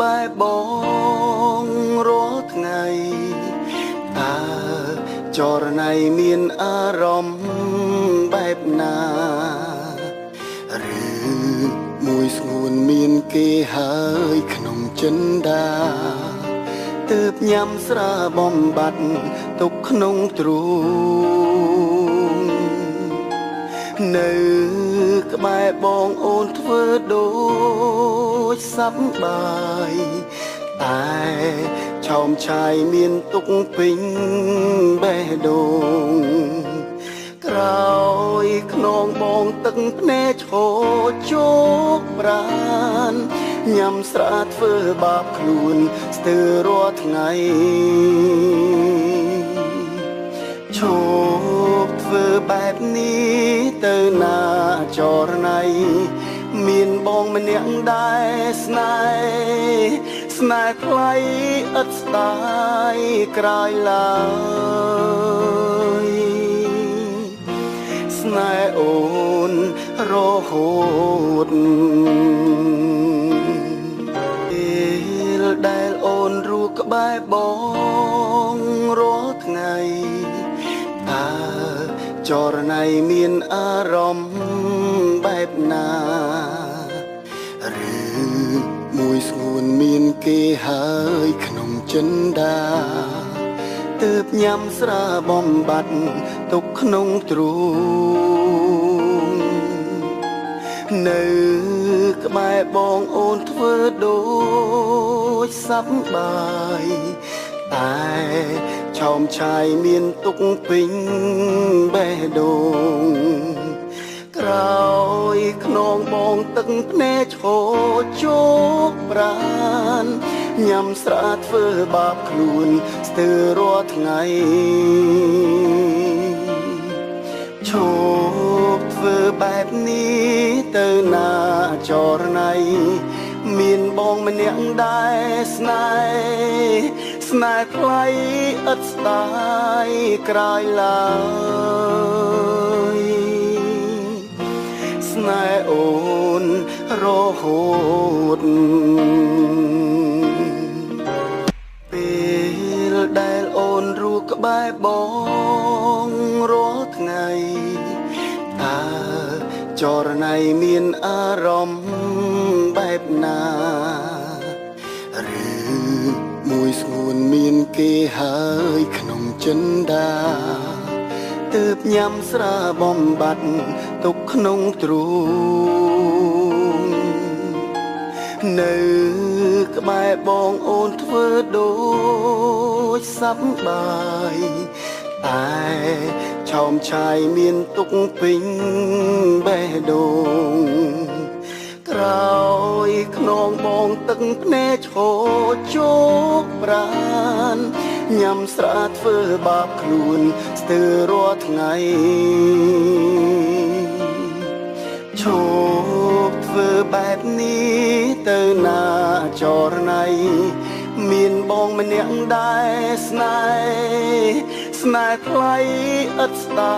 បែបបងរាល់ថ្ងៃតើចរណៃមានអារម្មណ៍បែបណាឬមួយស្ងួនមានគេហើយក្នុងចិនដាទើបញ៉ាំស្រាបំបត្តិទុកក្នុងទ្រូងនៅក្បែរបងអូនធ្វើដូចសប្បាយតែឆោមឆាយមានទុកពេញបេះដូងក្រោយខ្នងបងទឹកភ្នែកឈរជោកប្រានញ៉ាំស្រាធ្វើបាបខ្លួនស្ទើររាល់ថ្ងៃឈប់ធ្វើបែបនេះទៅណាចរណៃមានបងម្នាក់ដែរស្នេហ៍ថ្លៃឥតស្ដាយក្រោយឡើយស្នេហ៍អូនរហូតពេលដែលអូនរស់ក្បែរបងរាល់ថ្ងៃតើចរណៃមានអារម្មណ៍បែបណាឬមួយស្ងួនមានគេហើយក្នុងចិនដាទើបញ៉ាំស្រាបំបត្តិទុកក្នុងទ្រូងនៅក្បែរបងអូនធ្វើដូចសប្បាយតែឆោមឆាយមានទុកពេញបេះដូងក្រោយខ្នងបងទឹកភ្នែកឈរជោកប្រានញ៉ាំស្រាធ្វើបាបខ្លួនស្ទើររាល់ថ្ងៃឈប់ធ្វើបែបនេះទៅណាចរណៃមានបងម្នាក់ដែរស្នេហ៍ថ្លៃឥតស្ដាយក្រោយឡើយស្នេហ៍អូនរហូតពេលដែលអូនរស់ក្បែរបងរាល់ថ្ងៃតើចរណៃមានអារម្មណ៍បែបណាឬមួយស្ងួនមានគេហើយក្នុងចិនដាទើបញ៉ាំស្រាបំបត្តិទុកក្នុងទ្រូងនៅក្បែរបងអូនធ្វើដូចសប្បាយតែឆោមឆាយមានទុកពេញបេះដូងក្រោយខ្នងបងទឹកភ្នែកឈរជោកប្រានញ៉ាំស្រាធ្វើបាបខ្លួនស្ទើររាល់ថ្ងៃឈប់ធ្វើបែបនេះទៅណាចរណៃមានបងម្នាក់ដែរស្នេហ៍ថ្លៃឥតស្ដា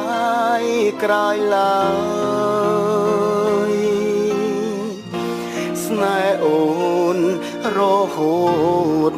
យក្រោយឡើយស្នេហ៍អូនរហូត